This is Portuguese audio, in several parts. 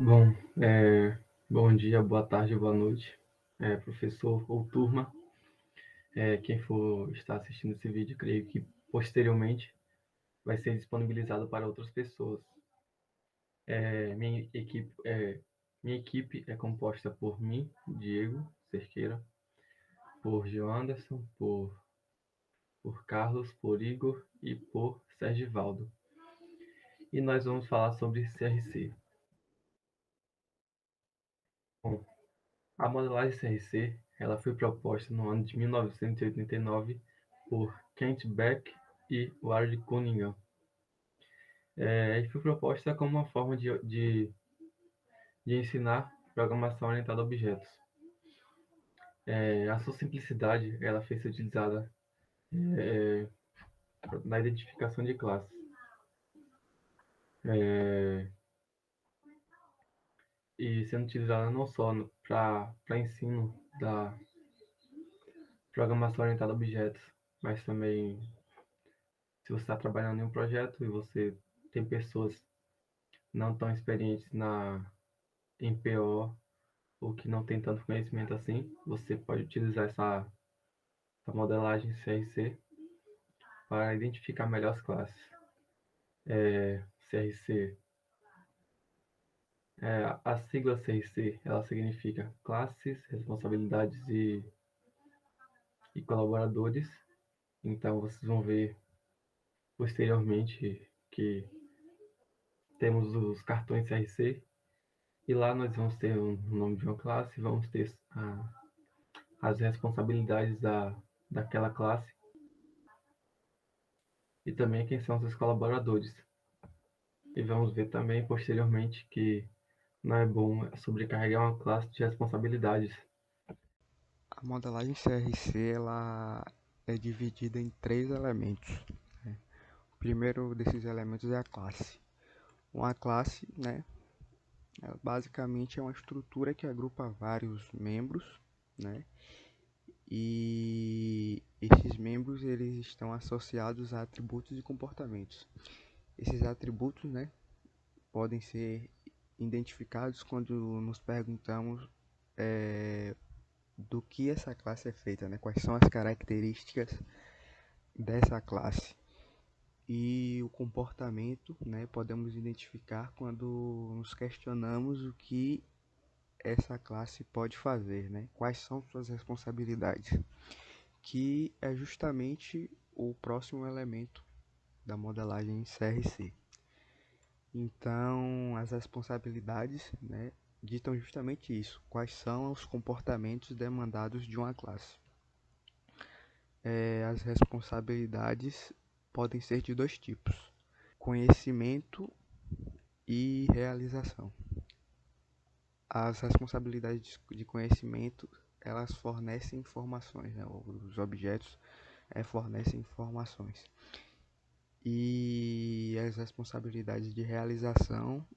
Bom, bom dia, boa tarde, boa noite, professor ou turma. Quem for estar assistindo esse vídeo, creio que posteriormente vai ser disponibilizado para outras pessoas. Minha equipe é composta por mim, Diego Cerqueira, por Gil Anderson, por Carlos, por Igor e por Sergivaldo. E nós vamos falar sobre CRC. Bom, a modelagem CRC ela foi proposta no ano de 1989 por Kent Beck e Ward Cunningham. E foi proposta como uma forma de ensinar programação orientada a objetos. A sua simplicidade ela fez ser utilizada é, na identificação de classes. E sendo utilizada não só para ensino da programação orientada a objetos, mas também se você está trabalhando em um projeto e você tem pessoas não tão experientes em PO ou que não tem tanto conhecimento assim, você pode utilizar essa modelagem CRC para identificar melhor as classes. CRC, a sigla CRC, ela significa classes, responsabilidades e colaboradores. Então vocês vão ver posteriormente que temos os cartões CRC e lá nós vamos ter o nome de uma classe, vamos ter as responsabilidades daquela classe e também quem são seus colaboradores. E vamos ver também posteriormente que não é bom sobrecarregar uma classe de responsabilidades. A modelagem CRC ela é dividida em três elementos, né? O primeiro desses elementos é a classe. Uma classe, né, ela basicamente é uma estrutura que agrupa vários membros, né? E esses membros eles estão associados a atributos e comportamentos. Esses atributos, né, podem ser identificados quando nos perguntamos do que essa classe é feita, né? Quais são as características dessa classe. E o comportamento, né, podemos identificar quando nos questionamos o que essa classe pode fazer, né? Quais são suas responsabilidades, que é justamente o próximo elemento da modelagem CRC. Então, as responsabilidades, né, ditam justamente isso, quais são os comportamentos demandados de uma classe. As responsabilidades podem ser de dois tipos: conhecimento e realização. As responsabilidades de conhecimento elas fornecem informações, né? Os objetos fornecem informações. E as responsabilidades de realização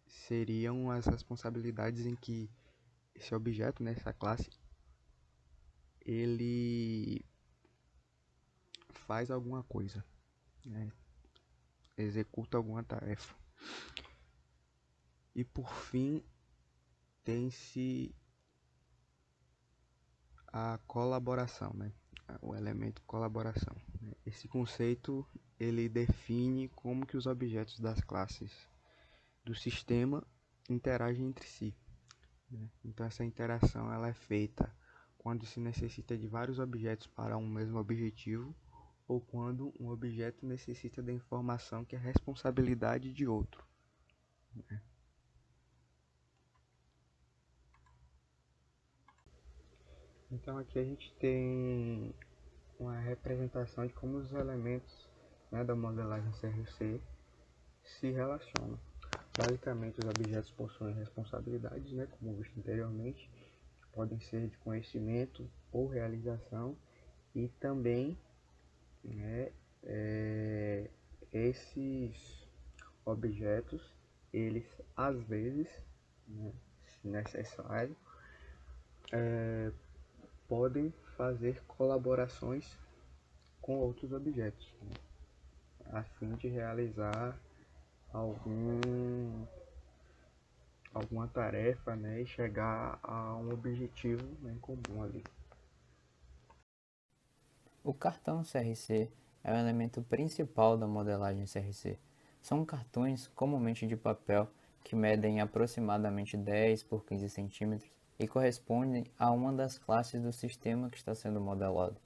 seriam as responsabilidades em que esse objeto, né, essa classe, ele faz alguma coisa, né? Executa alguma tarefa. E por fim, tem-se a colaboração, né? O elemento colaboração. Esse conceito ele define como que os objetos das classes do sistema interagem entre si, né? Então essa interação ela é feita quando se necessita de vários objetos para um mesmo objetivo ou quando um objeto necessita da informação que é responsabilidade de outro, né? Então aqui a gente tem uma representação de como os elementos, né, da modelagem CRC se relacionam. Basicamente, os objetos possuem responsabilidades, né, como visto anteriormente, que podem ser de conhecimento ou realização, e também, né, esses objetos, eles às vezes, né, se necessário, podem fazer colaborações com outros objetos, né, a fim de realizar algum alguma tarefa, né, e chegar a um objetivo, né, em comum ali. O cartão CRC é o elemento principal da modelagem CRC. São cartões comumente de papel que medem aproximadamente 10 por 15 centímetros e correspondem a uma das classes do sistema que está sendo modelado.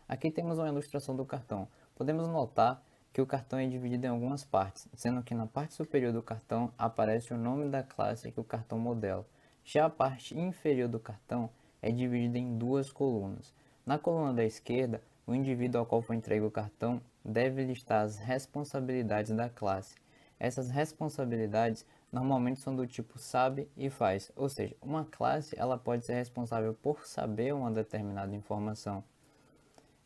Aqui temos uma ilustração do cartão. Podemos notar que o cartão é dividido em algumas partes, sendo que na parte superior do cartão aparece o nome da classe que o cartão modela. Já a parte inferior do cartão é dividida em duas colunas. Na coluna da esquerda, o indivíduo ao qual foi entregue o cartão deve listar as responsabilidades da classe. Essas responsabilidades normalmente são do tipo sabe e faz, ou seja, uma classe ela pode ser responsável por saber uma determinada informação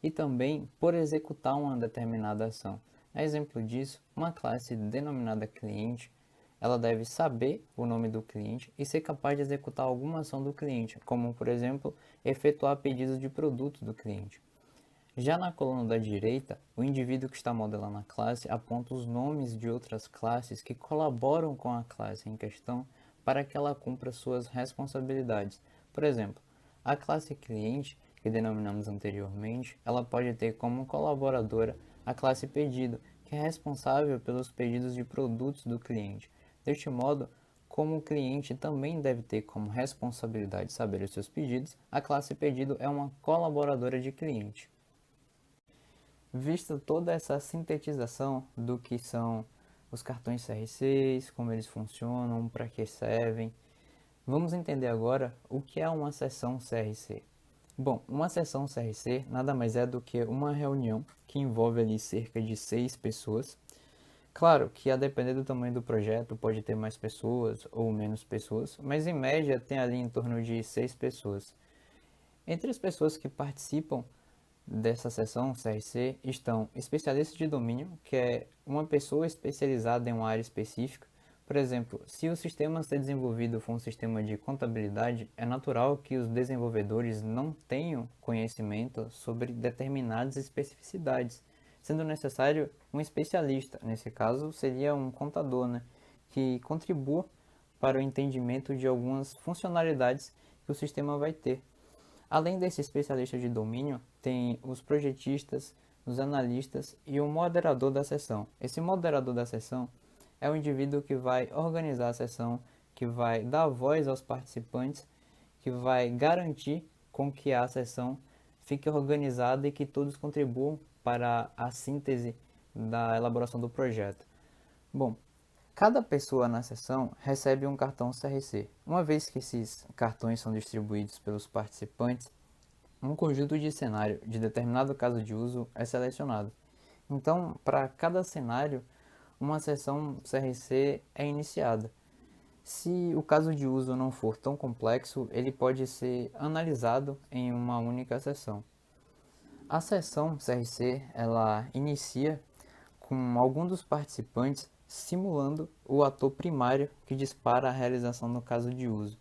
e também por executar uma determinada ação. A exemplo disso, uma classe denominada cliente, ela deve saber o nome do cliente e ser capaz de executar alguma ação do cliente, como por exemplo, efetuar pedidos de produto do cliente. Já na coluna da direita, o indivíduo que está modelando a classe aponta os nomes de outras classes que colaboram com a classe em questão para que ela cumpra suas responsabilidades. Por exemplo, a classe cliente, que denominamos anteriormente, ela pode ter como colaboradora a classe pedido, que é responsável pelos pedidos de produtos do cliente. Deste modo, como o cliente também deve ter como responsabilidade saber os seus pedidos, a classe pedido é uma colaboradora de cliente. Vista toda essa sintetização do que são os cartões CR6, como eles funcionam, para que servem, vamos entender agora o que é uma sessão CRC. Bom, uma sessão CRC nada mais é do que uma reunião que envolve ali cerca de 6 pessoas. Claro que a depender do tamanho do projeto pode ter mais pessoas ou menos pessoas, mas em média tem ali em torno de 6 pessoas. Entre as pessoas que participam dessa sessão CRC estão especialistas de domínio, que é uma pessoa especializada em uma área específica. Por exemplo, se o sistema a ser desenvolvido for um sistema de contabilidade, é natural que os desenvolvedores não tenham conhecimento sobre determinadas especificidades, sendo necessário um especialista, nesse caso seria um contador, né, que contribua para o entendimento de algumas funcionalidades que o sistema vai ter. Além desse especialista de domínio, tem os projetistas, os analistas e o moderador da sessão. Esse moderador da sessão é o indivíduo que vai organizar a sessão, que vai dar voz aos participantes, que vai garantir com que a sessão fique organizada e que todos contribuam para a síntese da elaboração do projeto. Bom, cada pessoa na sessão recebe um cartão CRC. Uma vez que esses cartões são distribuídos pelos participantes, um conjunto de cenário de determinado caso de uso é selecionado. Então, para cada cenário, uma sessão CRC é iniciada. Se o caso de uso não for tão complexo, ele pode ser analisado em uma única sessão. A sessão CRC ela inicia com algum dos participantes simulando o ator primário que dispara a realização do caso de uso.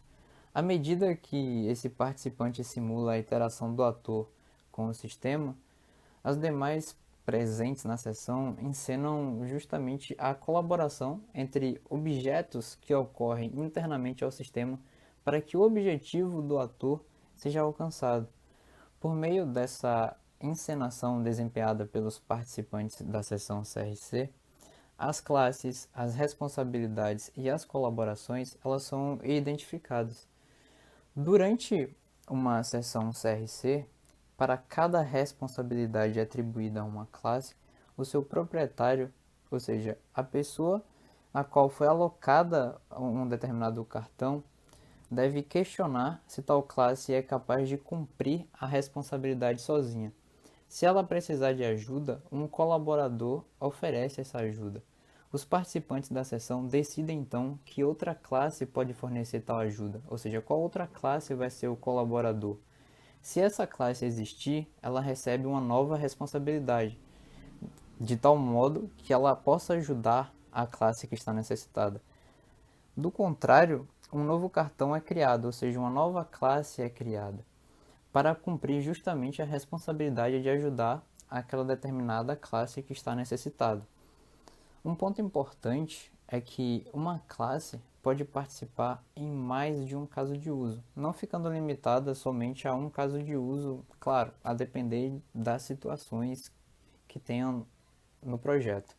À medida que esse participante simula a interação do ator com o sistema, as demais presentes na sessão encenam justamente a colaboração entre objetos que ocorrem internamente ao sistema para que o objetivo do ator seja alcançado. Por meio dessa encenação desempenhada pelos participantes da sessão CRC, as classes, as responsabilidades e as colaborações elas são identificadas. Durante uma sessão CRC, para cada responsabilidade atribuída a uma classe, o seu proprietário, ou seja, a pessoa a qual foi alocada um determinado cartão, deve questionar se tal classe é capaz de cumprir a responsabilidade sozinha. Se ela precisar de ajuda, um colaborador oferece essa ajuda. Os participantes da sessão decidem então que outra classe pode fornecer tal ajuda, ou seja, qual outra classe vai ser o colaborador. Se essa classe existir, ela recebe uma nova responsabilidade, de tal modo que ela possa ajudar a classe que está necessitada. Do contrário, um novo cartão é criado, ou seja, uma nova classe é criada, para cumprir justamente a responsabilidade de ajudar aquela determinada classe que está necessitada. Um ponto importante é que uma classe pode participar em mais de um caso de uso, não ficando limitada somente a um caso de uso, claro, a depender das situações que tenham no projeto.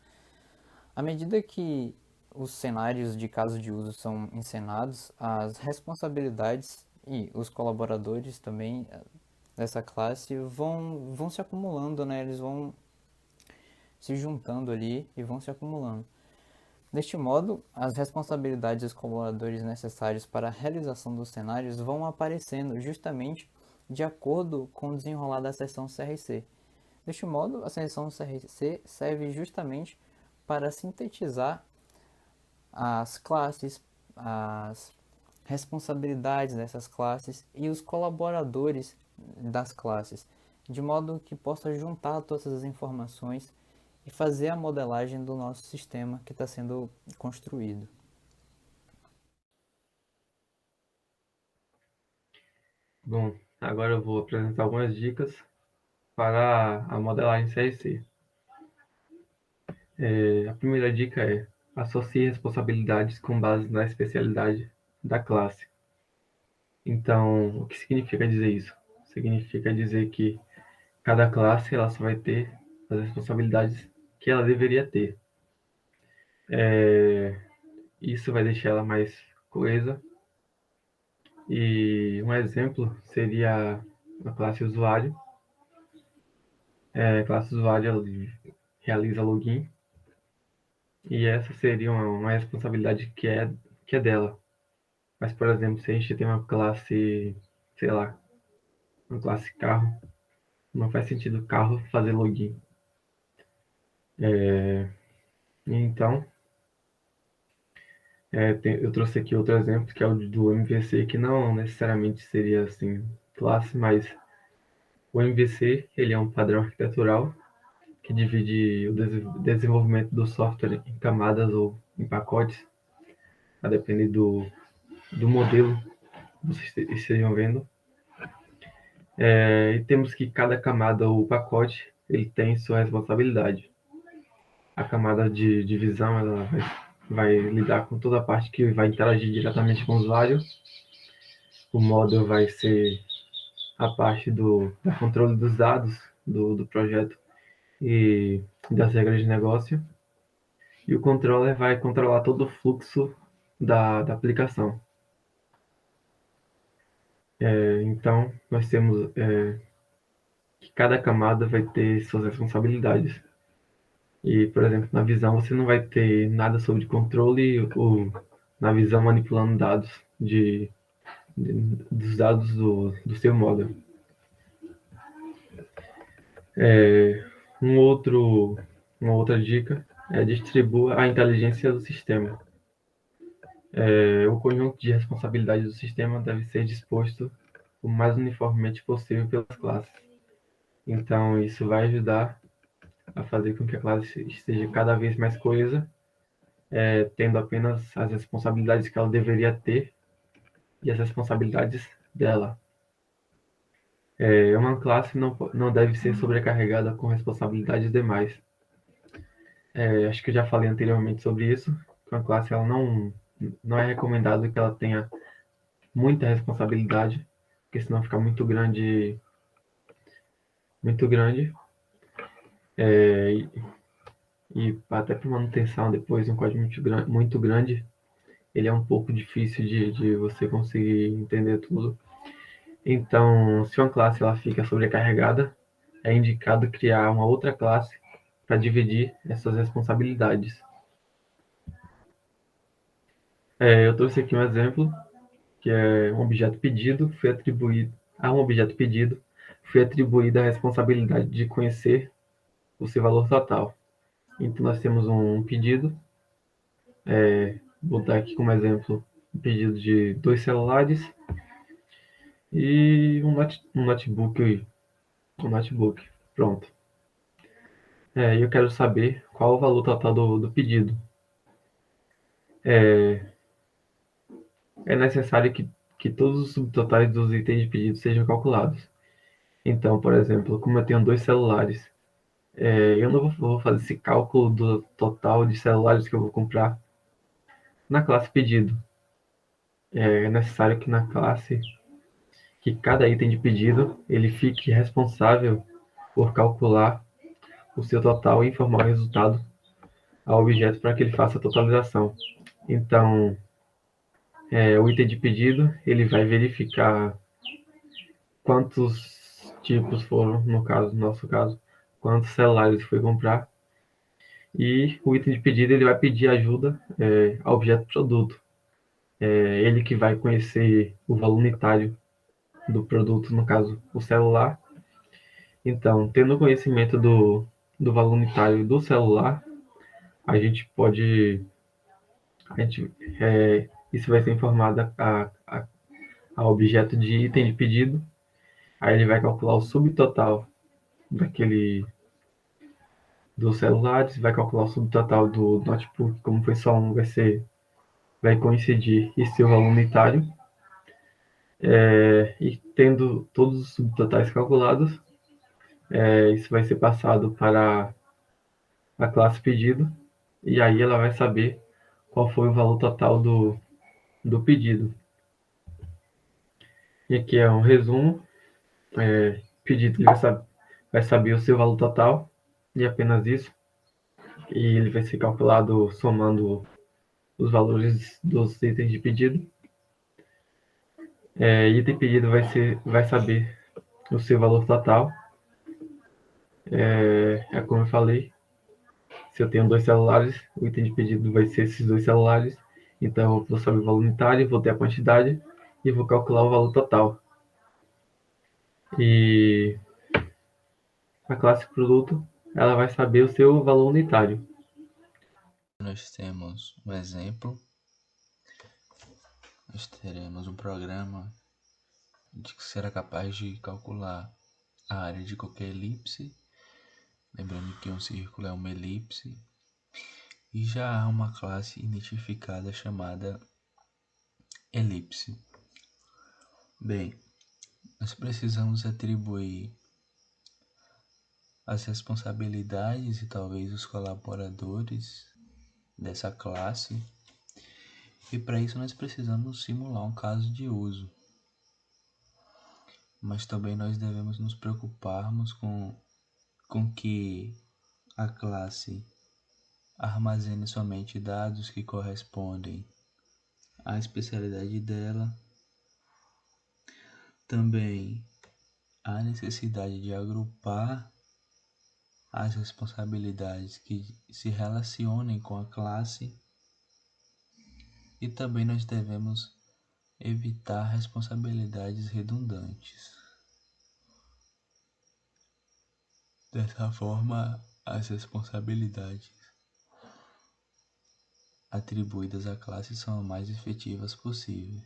À medida que os cenários de caso de uso são encenados, as responsabilidades e os colaboradores também dessa classe vão se acumulando, né? Eles vão se juntando ali e vão se acumulando. Deste modo, as responsabilidades dos colaboradores necessários para a realização dos cenários vão aparecendo justamente de acordo com o desenrolar da seção CRC. Deste modo, a seção CRC serve justamente para sintetizar as classes, as responsabilidades dessas classes e os colaboradores das classes, de modo que possa juntar todas as informações e fazer a modelagem do nosso sistema que está sendo construído. Bom, agora eu vou apresentar algumas dicas para a modelagem CRC. A primeira dica é: associe responsabilidades com base na especialidade da classe. Então, o que significa dizer isso? Significa dizer que cada classe ela só vai ter as responsabilidades que ela deveria ter. Isso vai deixar ela mais coesa. E um exemplo seria a classe usuário. A classe usuário ela realiza login. E essa seria uma responsabilidade que é dela. Mas, por exemplo, se a gente tem uma classe, sei lá, uma classe carro, não faz sentido o carro fazer login. Então, eu trouxe aqui outro exemplo, que é o do MVC, que não necessariamente seria assim classe, mas o MVC ele é um padrão arquitetural que divide o desenvolvimento do software em camadas ou em pacotes, a depender do modelo que vocês estejam vendo. E temos que cada camada ou pacote ele tem sua responsabilidade. A camada de divisão ela vai lidar com toda a parte que vai interagir diretamente com o usuário. O model vai ser a parte do controle dos dados do projeto e das regras de negócio. E o controller vai controlar todo o fluxo da aplicação. Então, nós temos que cada camada vai ter suas responsabilidades. E, por exemplo, na visão você não vai ter nada sobre controle ou na visão manipulando dados dos dados do seu model. Uma outra dica é distribua a inteligência do sistema. O conjunto de responsabilidades do sistema deve ser disposto o mais uniformemente possível pelas classes. Então, isso vai ajudar a fazer com que a classe esteja cada vez mais coesa, tendo apenas as responsabilidades que ela deveria ter e as responsabilidades dela. Uma classe não deve ser sobrecarregada com responsabilidades demais. Acho que eu já falei anteriormente sobre isso, que uma classe ela não é recomendado que ela tenha muita responsabilidade, porque senão fica muito grande. E até para manutenção depois um código muito grande, ele é um pouco difícil de você conseguir entender tudo. Então, se uma classe ela fica sobrecarregada, é indicado criar uma outra classe para dividir essas responsabilidades. Eu trouxe aqui um exemplo, que é um objeto pedido, a um objeto pedido foi atribuída a responsabilidade de conhecer o seu valor total. Então, nós temos um pedido, vou dar aqui como exemplo um pedido de 2 celulares e um notebook. Pronto. Eu quero saber qual o valor total do pedido. É necessário que todos os subtotais dos itens de pedido sejam calculados. Então, por exemplo, como eu tenho 2 celulares, eu não vou fazer esse cálculo do total de celulares que eu vou comprar na classe pedido. é necessário que na classe, que cada item de pedido, ele fique responsável por calcular o seu total e informar o resultado ao objeto para que ele faça a totalização. Então, o item de pedido, ele vai verificar quantos tipos foram, no nosso caso, quantos celulares foi comprar. E o item de pedido, ele vai pedir ajuda ao objeto produto. Ele que vai conhecer o valor unitário do produto, no caso, o celular. Então, tendo conhecimento do valor unitário do celular, a gente pode, isso vai ser informado a objeto de item de pedido. Aí ele vai calcular o subtotal dos celulares, vai calcular o subtotal do notebook, como foi só um, vai coincidir e ser o valor unitário. E tendo todos os subtotais calculados, isso vai ser passado para a classe pedido, e aí ela vai saber qual foi o valor total do pedido. E aqui é um resumo. Pedido, ele vai saber o seu valor total, e apenas isso. E ele vai ser calculado somando os valores dos itens de pedido. Item pedido vai saber o seu valor total. Como eu falei, se eu tenho 2 celulares, o item de pedido vai ser esses 2 celulares. Então, eu vou saber o valor unitário, vou ter a quantidade e vou calcular o valor total. E a classe produto, ela vai saber o seu valor unitário. Nós temos um exemplo. Nós teremos um programa que será capaz de calcular a área de qualquer elipse. Lembrando que um círculo é uma elipse. E já há uma classe identificada chamada elipse. Bem, nós precisamos atribuir as responsabilidades e talvez os colaboradores dessa classe. E para isso nós precisamos simular um caso de uso. Mas também nós devemos nos preocuparmos com que a classe armazene somente dados que correspondem à especialidade dela. Também há necessidade de agrupar as responsabilidades que se relacionem com a classe. E também nós devemos evitar responsabilidades redundantes. Dessa forma, as responsabilidades atribuídas à classe são as mais efetivas possível.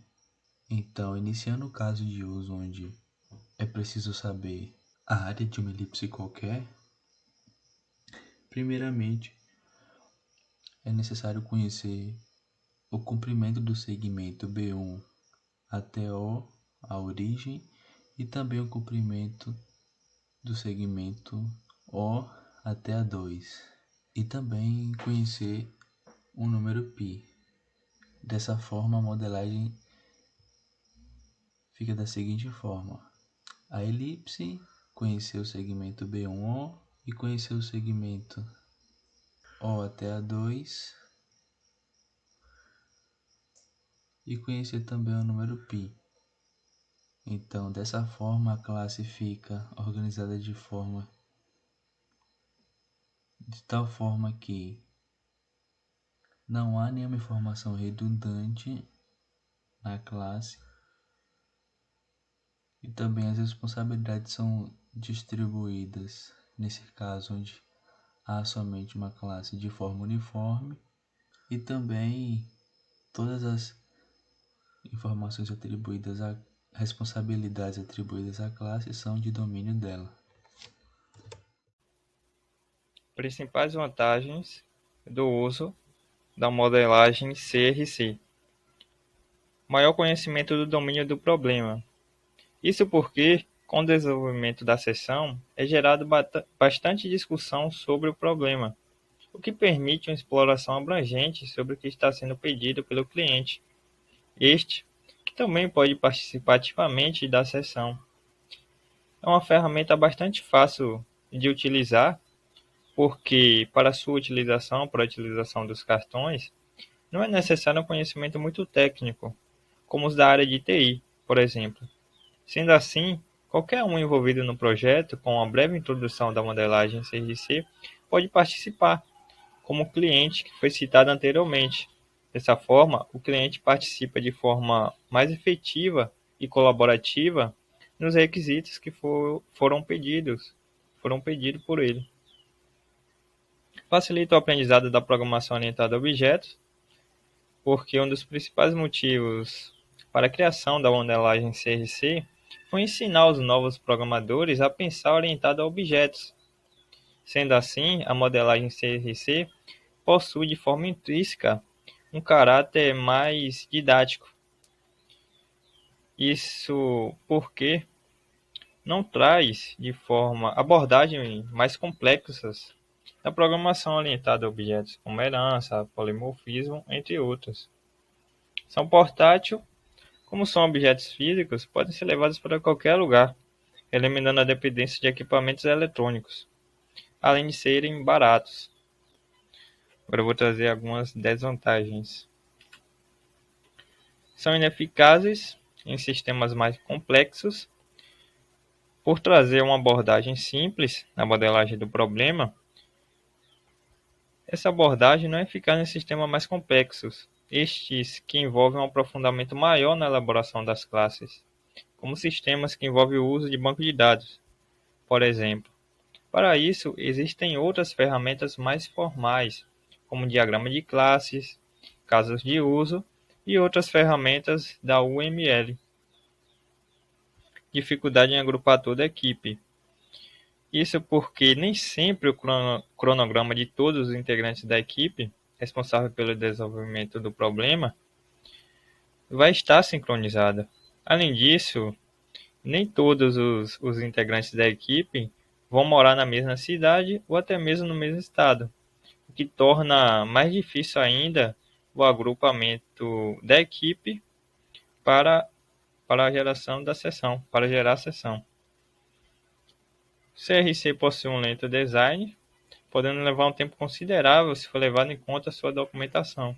Então, iniciando o caso de uso onde é preciso saber a área de uma elipse qualquer, primeiramente é necessário conhecer o comprimento do segmento B1 até O, a origem, e também o comprimento do segmento O até a 2, e também conhecer o número π. Dessa forma, a modelagem fica da seguinte forma: a elipse, conhecer o segmento B1O e conhecer o segmento O até a 2, e conhecer também o número π. Então, dessa forma, a classe fica organizada de tal forma que não há nenhuma informação redundante na classe, e também as responsabilidades são distribuídas, nesse caso onde há somente uma classe de forma uniforme, e também todas as informações atribuídas a responsabilidades atribuídas à classe são de domínio dela. Principais vantagens do uso da modelagem CRC. Maior conhecimento do domínio do problema. Isso porque, com o desenvolvimento da sessão, é gerado bastante discussão sobre o problema, o que permite uma exploração abrangente sobre o que está sendo pedido pelo cliente. Este também pode participar ativamente da sessão. É uma ferramenta bastante fácil de utilizar, porque para sua utilização, para a utilização dos cartões, não é necessário um conhecimento muito técnico, como os da área de TI, por exemplo. Sendo assim, qualquer um envolvido no projeto, com uma breve introdução da modelagem CRC, pode participar, como o cliente que foi citado anteriormente. Dessa forma, o cliente participa de forma mais efetiva e colaborativa nos requisitos que foram pedidos por ele. Facilita o aprendizado da programação orientada a objetos, porque um dos principais motivos para a criação da modelagem CRC foi ensinar os novos programadores a pensar orientado a objetos. Sendo assim, a modelagem CRC possui de forma intrínseca um caráter mais didático. Isso porque não traz de forma abordagens mais complexas da programação orientada a objetos, como herança, polimorfismo, entre outros. São portátil, como são objetos físicos, podem ser levados para qualquer lugar, eliminando a dependência de equipamentos eletrônicos, além de serem baratos. Agora eu vou trazer algumas desvantagens. São ineficazes em sistemas mais complexos. Por trazer uma abordagem simples na modelagem do problema, essa abordagem não é eficaz em sistemas mais complexos, estes que envolvem um aprofundamento maior na elaboração das classes, como sistemas que envolvem o uso de banco de dados, por exemplo. Para isso, existem outras ferramentas mais formais, como diagrama de classes, casos de uso e outras ferramentas da UML. Dificuldade em agrupar toda a equipe. Isso porque nem sempre o cronograma de todos os integrantes da equipe, responsável pelo desenvolvimento do problema, vai estar sincronizado. Além disso, nem todos os integrantes da equipe vão morar na mesma cidade ou até mesmo no mesmo estado, o que torna mais difícil ainda o agrupamento da equipe para a geração da sessão, para gerar a sessão. O CRC possui um lento design, podendo levar um tempo considerável se for levado em conta a sua documentação.